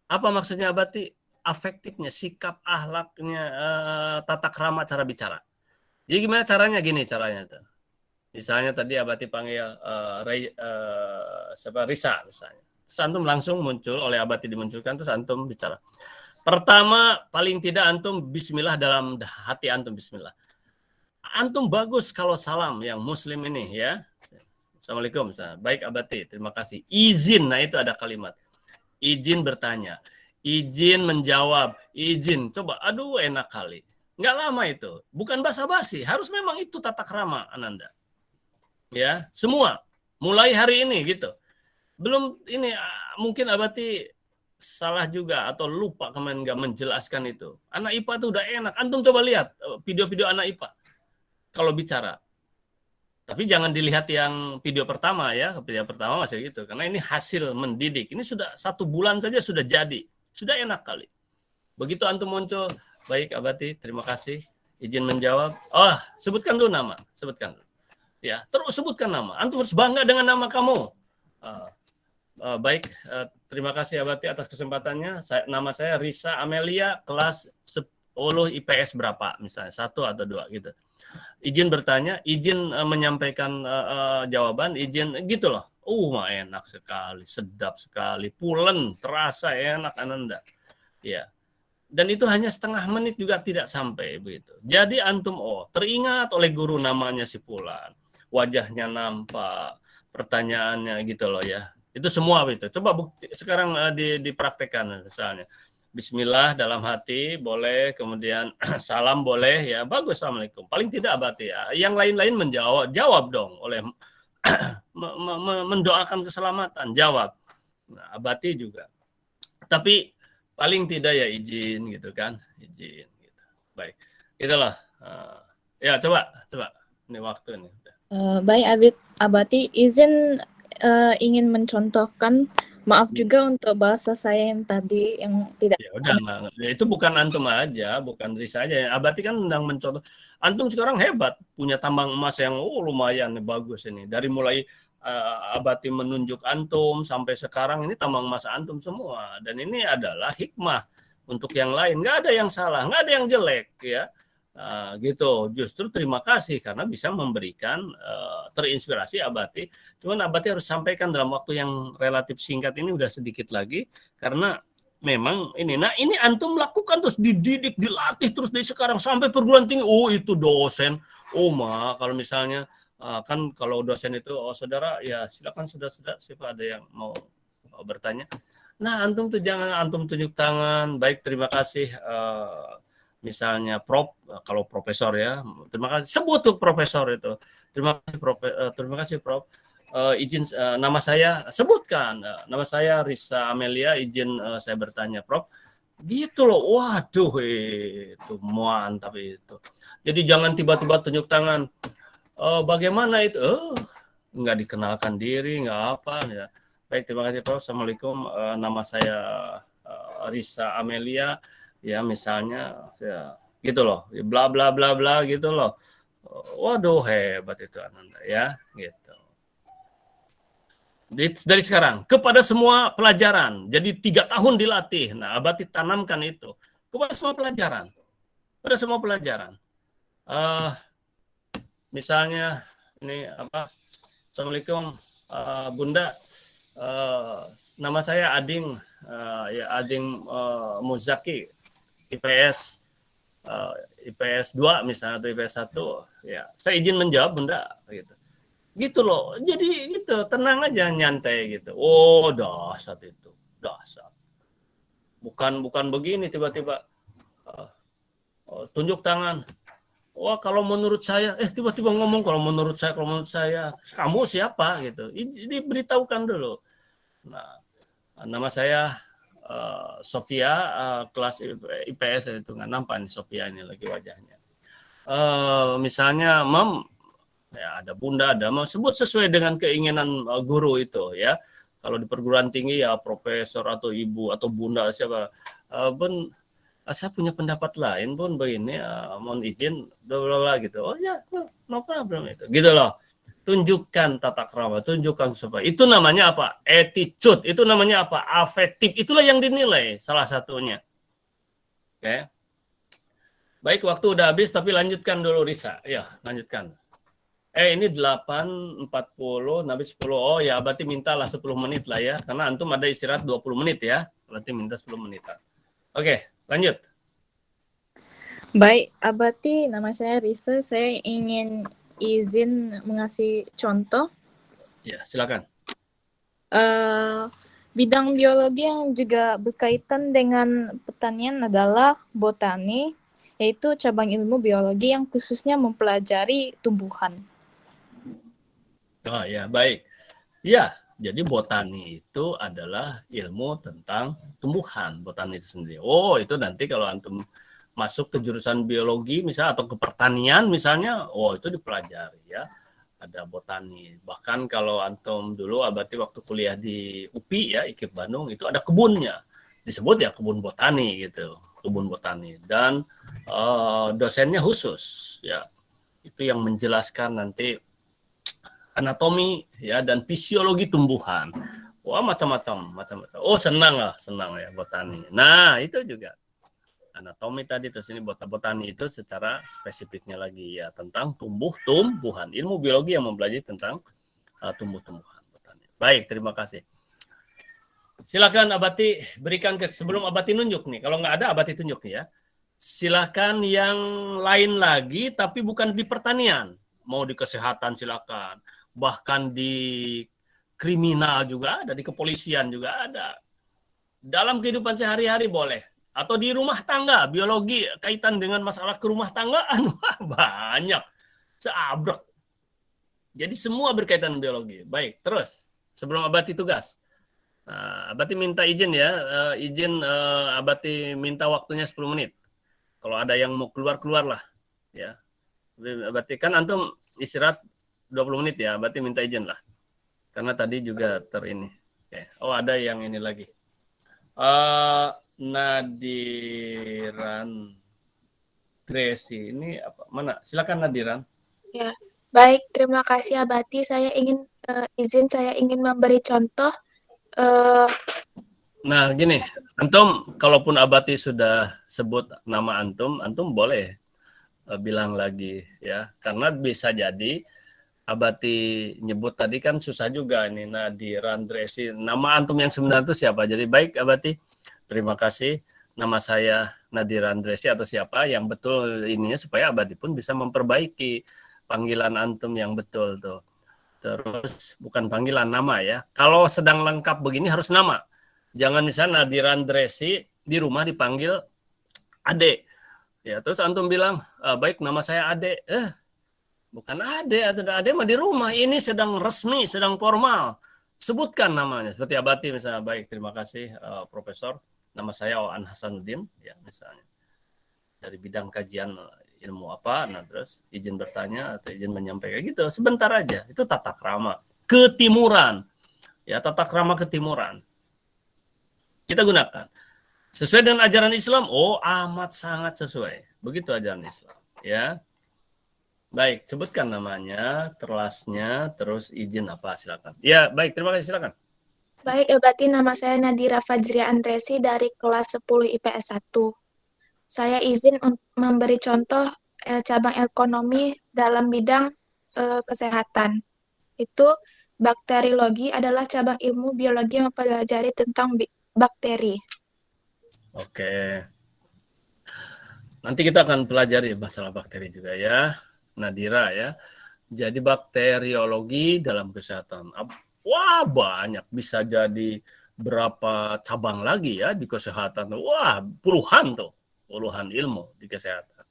Apa maksudnya Abati? Afektifnya, sikap, akhlaknya, tata krama, cara bicara. Jadi gimana caranya? Gini caranya tuh. Misalnya tadi Abati panggil Risa misalnya. Terus antum langsung muncul, oleh Abati dimunculkan, terus antum bicara. Pertama, paling tidak antum bismillah dalam hati antum, bismillah. Antum bagus kalau salam yang muslim ini ya. Assalamualaikum. Baik Abati, terima kasih. Izin, nah itu ada kalimat. Izin bertanya, izin menjawab, izin. Coba, aduh enak kali. Nggak lama itu. Bukan basa-basi, harus memang itu tata krama Ananda. Ya, semua mulai hari ini gitu. Belum ini mungkin Abati salah juga atau lupa kemarin nggak menjelaskan itu. Anak IPA tuh udah enak. Antum coba lihat video-video anak IPA kalau bicara. Tapi jangan dilihat yang video pertama ya. Video pertama masih gitu. Karena ini hasil mendidik. Ini sudah 1 bulan saja sudah jadi. Sudah enak kali. Begitu antum muncul, baik Abati, terima kasih. Izin menjawab. Oh, sebutkan dulu nama. Sebutkan. Ya, terus sebutkan nama. Antum harus bangga dengan nama kamu. Baik, terima kasih Abati atas kesempatannya. Nama saya Risa Amelia, kelas 10 IPS berapa, misalnya 1 atau 2 gitu. Izin bertanya, izin menyampaikan jawaban, izin gitu loh. Enak sekali, sedap sekali, pulen, terasa enak Ananda. Ya. Dan itu hanya setengah menit juga tidak sampai begitu. Jadi antum teringat oleh guru namanya si Fulan. Wajahnya nampak, pertanyaannya gitu loh ya. Itu semua itu. Coba bukti sekarang dipraktekkan misalnya. Bismillah dalam hati boleh, kemudian salam boleh ya, bagus, assalamualaikum. Paling tidak Abati ya. Yang lain-lain jawab dong oleh mendoakan keselamatan, jawab. Nah, Abati juga. Tapi paling tidak ya izin gitu kan, izin. Gitu. Baik, itulah. Ya coba. Ini waktu nih. Baik, Abati, izin ingin mencontohkan. Maaf juga untuk bahasa saya yang tadi yang tidak. Ya udah, itu bukan antum aja, bukan Risa aja. Abati kan sedang mencontoh. Antum sekarang hebat, punya tambang emas yang lumayan bagus ini. Dari mulai Abati menunjuk antum sampai sekarang ini tambang emas antum semua. Dan ini adalah hikmah untuk yang lain. Nggak ada yang salah, nggak ada yang jelek ya. Gitu, justru terima kasih karena bisa memberikan terinspirasi Abati. Cuman Abati harus sampaikan dalam waktu yang relatif singkat ini, udah sedikit lagi karena memang ini. Nah ini antum lakukan terus, dididik, dilatih terus dari sekarang sampai perguruan tinggi. Oh itu dosen. Kalau misalnya kan kalau dosen itu saudara ya silakan saudara siapa ada yang mau bertanya. Nah antum tuh jangan antum tunjuk tangan. Baik, terima kasih. Misalnya Prof, kalau profesor ya, terima kasih, sebut tuh profesor itu, terima kasih Prof, izin nama saya sebutkan, nama saya Risa Amelia, izin saya bertanya Prof, gitu loh. Waduh itu mantap itu. Jadi jangan tiba-tiba tunjuk tangan, bagaimana itu, nggak dikenalkan diri, nggak apa ya. Baik, terima kasih Prof, assalamualaikum, nama saya Risa Amelia. Ya misalnya ya gitu loh, bla bla bla bla gitu loh. Waduh hebat itu Ananda ya gitu. Dari sekarang kepada semua pelajaran. Jadi 3 tahun dilatih. Nah, Abati tanamkan itu kepada semua pelajaran. Pada semua pelajaran. Misalnya ini apa? Assalamualaikum Bunda. Nama saya Ading Ading Muzaki. IPS 2 misalnya atau IPS 1 ya saya izin menjawab Bunda gitu loh. Jadi gitu tenang aja, nyantai gitu. Dasar itu dasar bukan begini tiba-tiba tunjuk tangan. Kalau menurut saya tiba-tiba ngomong kalau menurut saya kamu siapa gitu. Diberitahukan dulu. Nah, nama saya Sofia, kelas IPS itu nggak nampak nih Sofia ini lagi wajahnya. Misalnya Mam, ya ada Bunda, ada Mam, sebut sesuai dengan keinginan guru itu ya. Kalau di perguruan tinggi ya profesor atau ibu atau Bunda siapa. Bun, saya punya pendapat lain Bun begini, mohon izin, bla gitu. Oh ya, no problem itu, gitu loh. Tunjukkan tata krama, tunjukkan supaya itu namanya apa? Attitude, itu namanya apa? Afektif, itulah yang dinilai salah satunya. Oke. Baik, waktu udah habis tapi lanjutkan dulu Risa. Ya, lanjutkan. Ini 8.40, habis 10. Oh ya, berarti mintalah 10 menit lah ya, karena antum ada istirahat 20 menit ya. Berarti minta 10 menit. Oke, lanjut. Baik, Abati, nama saya Risa, saya ingin izin mengasih contoh. Ya, silakan. Bidang biologi yang juga berkaitan dengan pertanian adalah botani, yaitu cabang ilmu biologi yang khususnya mempelajari tumbuhan. Oh ya, baik. Ya, jadi botani itu adalah ilmu tentang tumbuhan, botani itu sendiri. Oh, itu nanti kalau antum masuk ke jurusan biologi misalnya atau ke pertanian misalnya, itu dipelajari ya. Ada botani. Bahkan kalau antum dulu Abati waktu kuliah di UPI ya, IKIP Bandung, itu ada kebunnya. Disebut ya kebun botani gitu, kebun botani. Dan dosennya khusus ya. Itu yang menjelaskan nanti anatomi ya dan fisiologi tumbuhan. Wah, macam-macam. Oh, senang ya botani. Nah, itu juga anatomi tadi, terus ini botani itu secara spesifiknya lagi ya tentang tumbuhan, ilmu biologi yang mempelajari tentang tumbuh-tumbuhan botani. Baik, terima kasih. Silakan Abati berikan sebelum Abati nunjuk nih. Kalau nggak ada Abati tunjuk nih ya. Silakan yang lain lagi tapi bukan di pertanian. Mau di kesehatan silakan. Bahkan di kriminal juga ada, di kepolisian juga ada. Dalam kehidupan sehari-hari boleh. Atau di rumah tangga, biologi kaitan dengan masalah kerumah tanggaan, wah banyak. Seabrek. Jadi semua berkaitan dengan biologi. Baik, terus sebelum Abati tugas. Nah, Abati minta izin ya, Abati minta waktunya 10 menit. Kalau ada yang mau keluar lah ya. Abati kan antum istirahat 20 menit ya, Abati minta izin lah. Karena tadi juga ini. Oke. Oh, ada yang ini lagi. Nadiran Tracy ini apa? Mana? Silakan Nadiran. Ya, baik. Terima kasih Abati. Saya ingin saya ingin memberi contoh. Nah, gini, antum kalaupun Abati sudah sebut nama antum boleh bilang lagi ya, karena bisa jadi Abati nyebut tadi kan susah juga ini Nadiran Tracy. Nama antum yang sebenarnya itu siapa? Jadi baik Abati, terima kasih. Nama saya Nadiran Tracy atau siapa yang betul ininya supaya Abati pun bisa memperbaiki panggilan antum yang betul tuh. Terus bukan panggilan nama ya. Kalau sedang lengkap begini harus nama. Jangan misalnya Nadiran Tracy di rumah dipanggil Ade. Ya, terus antum bilang, baik nama saya Ade. Bukan Ade, atau Ade mah di rumah. Ini sedang resmi, sedang formal. Sebutkan namanya. Seperti Abati misalnya. Baik, terima kasih Profesor. Nama saya Oan Hasanuddin, ya misalnya. Dari bidang kajian ilmu apa, nah terus izin bertanya atau izin menyampaikan gitu. Sebentar aja. Itu tata krama ketimuran. Ya, tata krama ketimuran. Kita gunakan. Sesuai dengan ajaran Islam, oh amat sangat sesuai. Begitu ajaran Islam. Ya. Baik, sebutkan namanya, kelasnya, terus izin apa, silakan. Ya, baik, terima kasih, silakan. Baik, Abati, nama saya Nadira Fajria Andresi dari kelas 10 IPS 1. Saya izin memberi contoh cabang ekonomi dalam bidang kesehatan. Itu bakteriologi adalah cabang ilmu biologi yang mempelajari tentang bakteri. Oke. Nanti kita akan pelajari masalah bakteri juga ya, Nadira ya. Jadi bakteriologi dalam kesehatan. Wah, banyak. Bisa jadi berapa cabang lagi ya di kesehatan. Wah, puluhan tuh. Puluhan ilmu di kesehatan.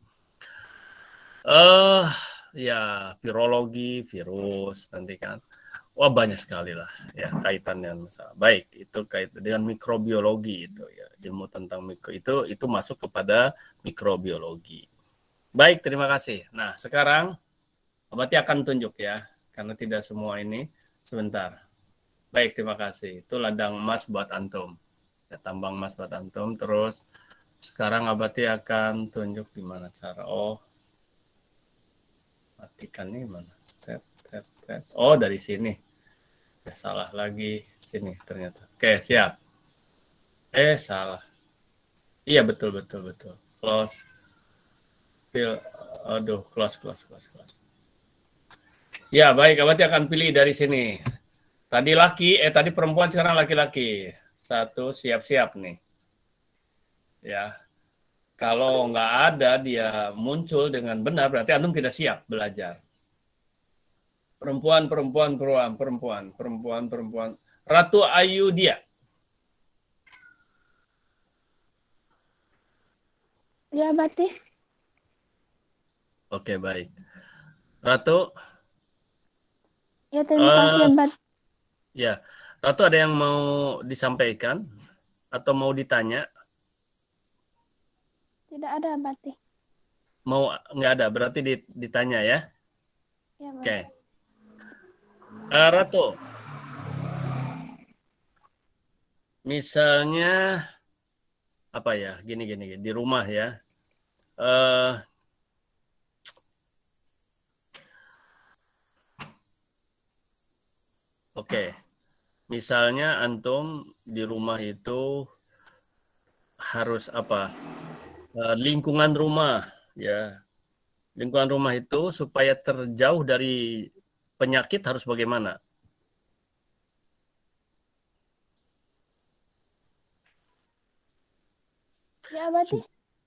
Ya, virologi, virus nanti kan. Wah, banyak sekali lah ya kaitannya masalah. Baik, itu kaitan dengan mikrobiologi itu ya. Ilmu tentang mikro itu masuk kepada mikrobiologi. Baik, terima kasih. Nah, sekarang Abati akan tunjuk ya, karena tidak semua ini. Sebentar. Baik, terima kasih. Itu ladang emas buat antum. Ya, tambang emas buat antum. Terus sekarang Abati akan tunjuk gimana cara. Oh, matikannya gimana? Oh, dari sini. Ya, salah lagi. Sini ternyata. Oke, siap. Salah. Iya, betul. Close. Aduh, close. Ya, baik. Abati akan pilih dari sini. Tadi tadi perempuan, sekarang laki-laki. Satu, siap-siap nih. Ya. Kalau nggak ada dia muncul dengan benar, berarti antum tidak siap belajar. Perempuan. Ratu Ayu dia. Ya, Abati. Oke, baik. Ratu. Ya, terima kasih, Abati. Ya, Ratu ada yang mau disampaikan atau mau ditanya? Tidak ada, Abati. Mau nggak ada, berarti ditanya ya? Ya, Abati. Oke. Ratu, misalnya apa ya? Gini di rumah ya. Oke. Misalnya antum di rumah itu harus apa? Lingkungan rumah ya. Lingkungan rumah itu supaya terjauh dari penyakit harus bagaimana? Ya, Abati.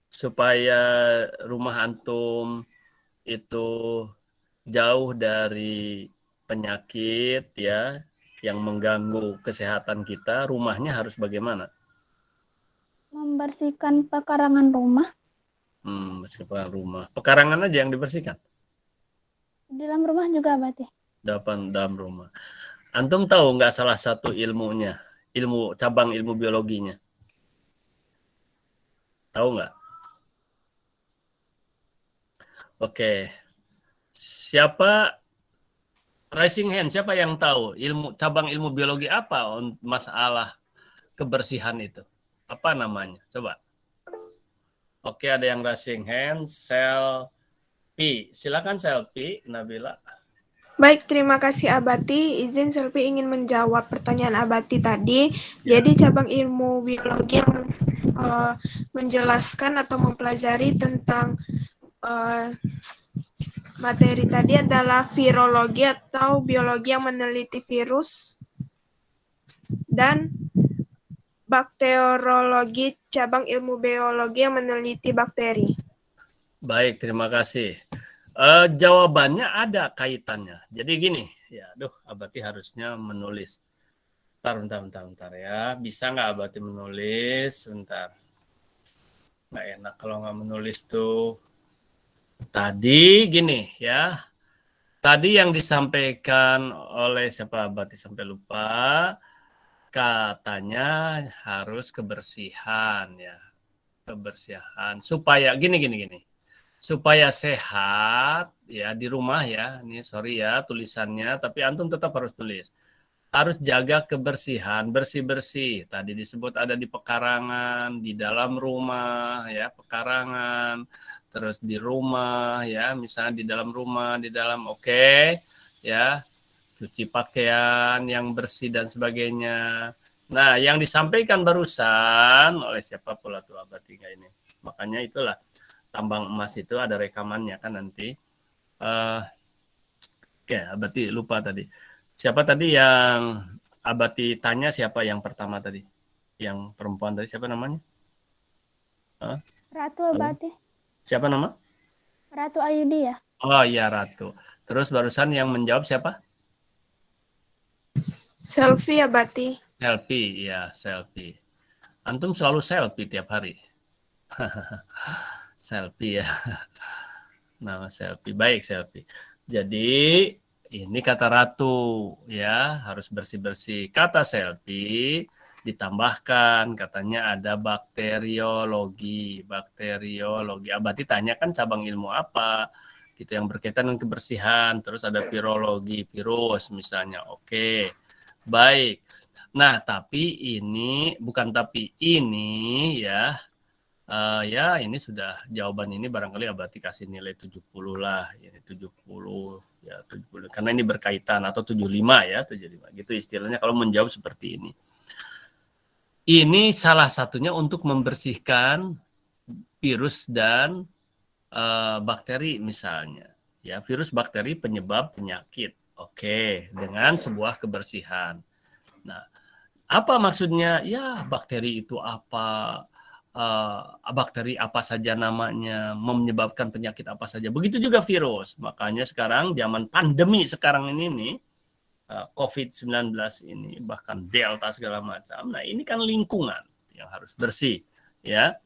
Supaya rumah antum itu jauh dari penyakit ya, yang mengganggu kesehatan kita, rumahnya harus bagaimana? Membersihkan pekarangan rumah. Bersihkan rumah. Pekarangan aja yang dibersihkan. Di dalam rumah juga berarti. Dalam rumah. Antum tahu nggak salah satu ilmunya, cabang ilmu biologinya? Tahu nggak? Oke. Siapa raising hand? Siapa yang tahu cabang ilmu biologi apa masalah kebersihan itu? Apa namanya? Coba. Oke, ada yang raising hand. Selfie. Silakan Selfie, Nabila. Baik, terima kasih Abati. Izin Selvi ingin menjawab pertanyaan Abati tadi. Jadi cabang ilmu biologi yang menjelaskan atau mempelajari tentang materi tadi adalah virologi atau biologi yang meneliti virus, dan bakteriologi, cabang ilmu biologi yang meneliti bakteri. Baik, terima kasih. Jawabannya ada kaitannya. Jadi gini, ya, Abati harusnya menulis. Bentar ya. Bisa nggak Abati menulis? Bentar. Nggak enak kalau nggak menulis tuh. Tadi gini ya. Tadi yang disampaikan oleh siapa Abati sampai lupa. Katanya harus kebersihan ya. Kebersihan. Supaya gini. Supaya sehat ya di rumah ya. Ini sorry ya tulisannya, tapi antum tetap harus tulis. Harus jaga kebersihan, bersih-bersih. Tadi disebut ada di pekarangan, di dalam rumah ya, pekarangan, terus di rumah ya, misalnya di dalam rumah, di dalam oke ya. Cuci pakaian yang bersih dan sebagainya. Nah, yang disampaikan barusan oleh siapa pula tuh Abati ini. Makanya itulah tambang emas itu ada rekamannya kan nanti. Oke, Abati lupa tadi. Siapa tadi yang Abati tanya siapa yang pertama tadi? Yang perempuan tadi siapa namanya? Ratu Abati. Siapa nama? Ratu Ayudi ya. Oh iya Ratu. Terus barusan yang menjawab siapa? Selfie Abati. Selfie, ya selfie. Antum selalu selfie tiap hari. Selfie ya. Nama selfie. Baik selfie. Jadi ini kata Ratu ya, harus bersih-bersih. Kata selfie ditambahkan katanya ada bakteriologi. Abati tanya kan cabang ilmu apa? Gitu yang berkaitan dengan kebersihan. Terus ada virologi, virus misalnya. Oke. Baik. Nah, ini ya. Ya ini sudah jawaban ini barangkali Abati kasih nilai 70 lah, ini 70 ya 70 karena ini berkaitan atau 75 ya 75 gitu istilahnya kalau menjawab seperti ini. Ini salah satunya untuk membersihkan virus dan bakteri misalnya ya, virus bakteri penyebab penyakit. Oke, dengan sebuah kebersihan. Nah, apa maksudnya? Ya bakteri itu apa? Bakteri apa saja namanya, menyebabkan penyakit apa saja. Begitu juga virus. Makanya sekarang zaman pandemi sekarang ini nih, COVID-19 ini, bahkan Delta segala macam. Nah ini kan lingkungan yang harus bersih. Ya.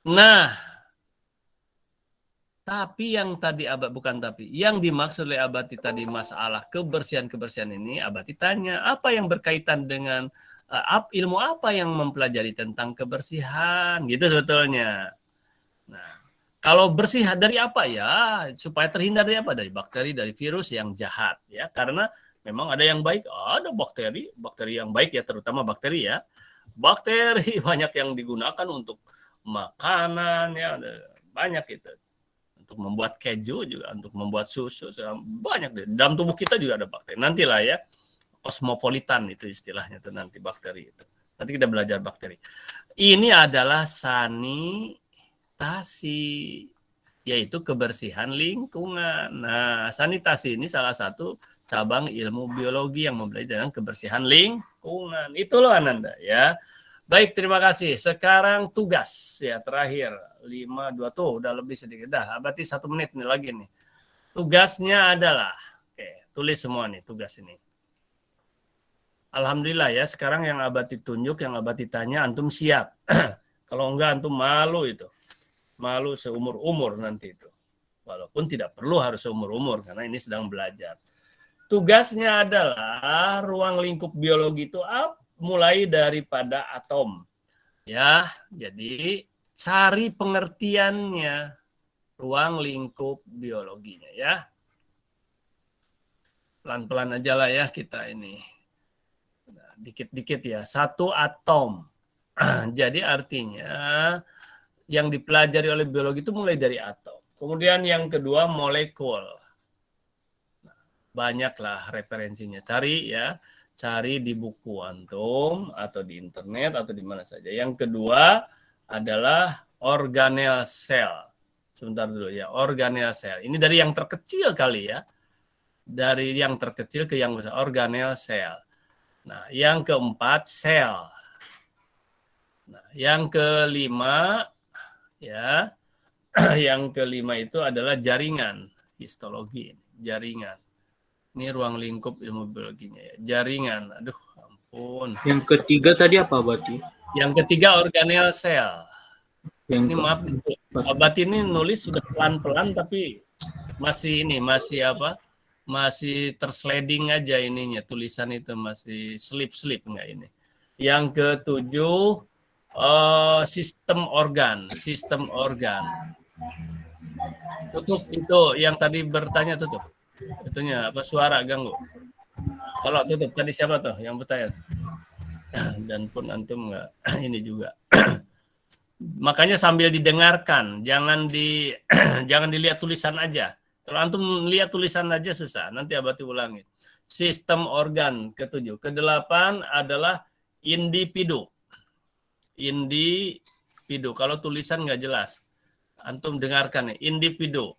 Nah, tapi yang tadi yang dimaksud oleh Abati tadi masalah kebersihan ini, Abati tanya, apa yang berkaitan dengan ilmu apa yang mempelajari tentang kebersihan gitu sebetulnya. Nah, kalau bersih dari apa ya? Supaya terhindar dari apa? Dari bakteri, dari virus yang jahat ya. Karena memang ada yang baik, ada bakteri yang baik ya, terutama bakteri ya. Bakteri banyak yang digunakan untuk makanan ya, banyak itu. Untuk membuat keju juga, untuk membuat susu, banyak. Dalam tubuh kita juga ada bakteri. Nantilah ya. Kosmopolitan itu istilahnya tuh nanti bakteri itu. Nanti kita belajar bakteri. Ini adalah sanitasi, yaitu kebersihan lingkungan. Nah, sanitasi ini salah satu cabang ilmu biologi yang mempelajari kebersihan lingkungan. Itu loh Ananda ya. Baik, terima kasih. Sekarang tugas ya terakhir 5-2 tuh udah lebih sedikit. Berarti 1 menit nih lagi nih. Tugasnya adalah, oke, tulis semua nih tugas ini. Alhamdulillah ya, sekarang yang Abati tunjuk, yang Abati tanya, antum siap. Kalau enggak, antum malu itu. Malu seumur-umur nanti itu. Walaupun tidak perlu harus seumur-umur, karena ini sedang belajar. Tugasnya adalah ruang lingkup biologi itu mulai daripada atom. Ya, jadi cari pengertiannya ruang lingkup biologinya ya. Pelan-pelan aja lah ya kita ini. Nah, dikit-dikit ya. Satu atom. Jadi artinya yang dipelajari oleh biologi itu mulai dari atom. Kemudian yang kedua molekul. Nah, banyaklah referensinya. Cari ya. Cari di buku antum atau di internet atau di mana saja. Yang kedua adalah organel sel. Sebentar dulu ya. Organel sel. Ini dari yang terkecil kali ya. Dari yang terkecil ke yang besar, organel sel. Nah, yang keempat sel. Nah, yang kelima ya, yang kelima itu adalah jaringan, histologi, jaringan. Ini ruang lingkup ilmu biologinya ya, jaringan. Aduh, ampun. Yang ketiga tadi apa, Abati? Yang ketiga organel sel. Ini Yang maaf, Abati ini nulis sudah pelan-pelan tapi masih apa? Masih tersliding aja ininya, tulisan itu masih slip-slip enggak ini. Yang ketujuh sistem organ. Tutup itu yang tadi bertanya tutup. Itunya apa suara ganggu. Kalau tutup tadi siapa tuh yang bertanya? Dan pun antum enggak ini juga. Makanya sambil didengarkan, jangan dilihat tulisan aja. Kalau antum lihat tulisan aja susah, nanti Abati ulangi. Sistem organ ketujuh. Kedelapan adalah individu. Individu. Kalau tulisan nggak jelas, antum dengarkan nih, individu.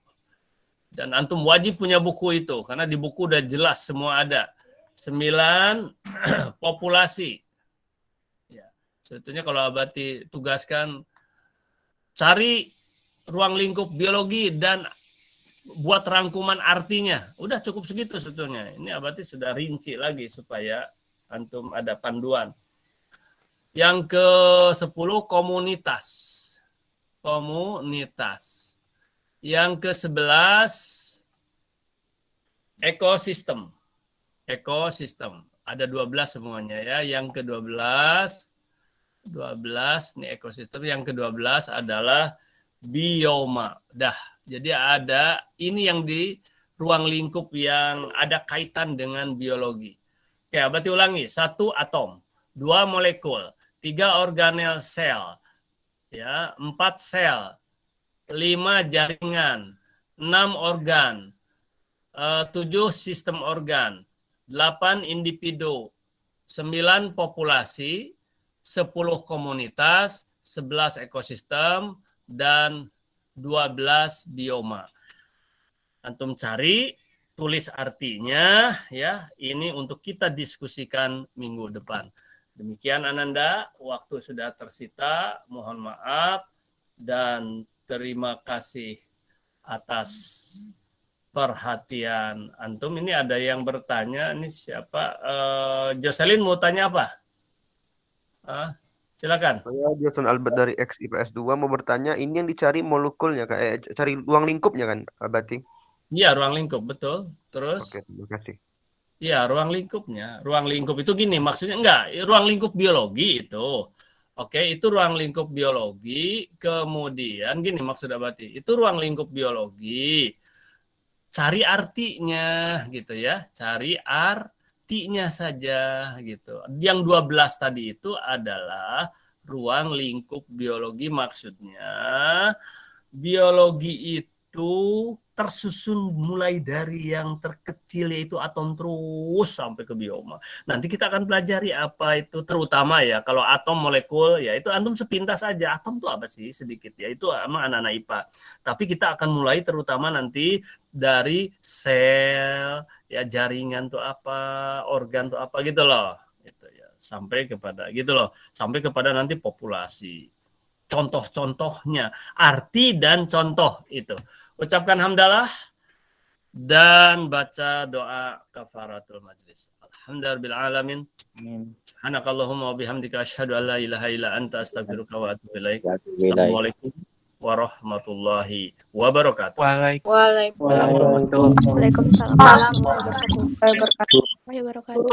Dan antum wajib punya buku itu, karena di buku udah jelas semua ada. 9 populasi. Ya, sebetulnya kalau Abati tugaskan cari ruang lingkup biologi dan buat rangkuman artinya. Udah cukup segitu sebetulnya. Ini Abati sudah rinci lagi supaya antum ada panduan. Yang ke-10 komunitas. Komunitas. Yang ke-11 ekosistem. Ekosistem. Ada 12 semuanya ya. Yang ke-12 ini ekosistem. Yang ke-12 adalah bioma. Jadi ada ini yang di ruang lingkup yang ada kaitan dengan biologi. Oke, Abati ulangi. 1 atom, 2 molekul, 3 organel sel, ya, 4 sel, 5 jaringan, 6 organ, 7 sistem organ, 8 individu, 9 populasi, 10 komunitas, 11 ekosistem, dan 12 bioma. Antum cari, tulis artinya ya. Ini untuk kita diskusikan minggu depan. Demikian Ananda, waktu sudah tersita. Mohon maaf dan terima kasih atas perhatian antum. Ini ada yang bertanya, ini siapa? Jocelyn mau tanya apa? Silakan. Saya Jason Albert dari XIPS 2 mau bertanya, ini yang dicari molekulnya, cari ruang lingkupnya kan, Abati? Iya, ruang lingkup, betul. Terus? Oke, terima kasih. Iya, ruang lingkupnya. Ruang lingkup itu gini, maksudnya enggak, ruang lingkup biologi itu. Oke, itu ruang lingkup biologi, kemudian gini maksud Abati, itu ruang lingkup biologi. Cari artinya gitu ya, cari artinya saja gitu. Yang 12 tadi itu adalah ruang lingkup biologi, maksudnya biologi itu tersusun mulai dari yang terkecil yaitu atom terus sampai ke bioma. Nanti kita akan pelajari apa itu terutama ya kalau atom molekul ya itu antum sepintas aja atom itu apa sih sedikit ya itu emang anak-anak IPA. Tapi kita akan mulai terutama nanti dari sel ya jaringan tuh apa, organ tuh apa gitu loh. Gitu ya sampai kepada gitu loh, sampai kepada nanti populasi. Contoh-contohnya, arti dan contoh itu. Ucapkan hamdalah. dan baca doa kafaratul majlis. Alhamdulillahirabbil alamin. Subhanakallahumma wa bihamdika asyhadu an la ilaha illa anta astaghfiruka wa atubu ilaik. Assalamualaikum warahmatullahi wabarakatuh. Waalaikumsalam. Waalaikumsalam. Warahmatullahi wabarakatuh.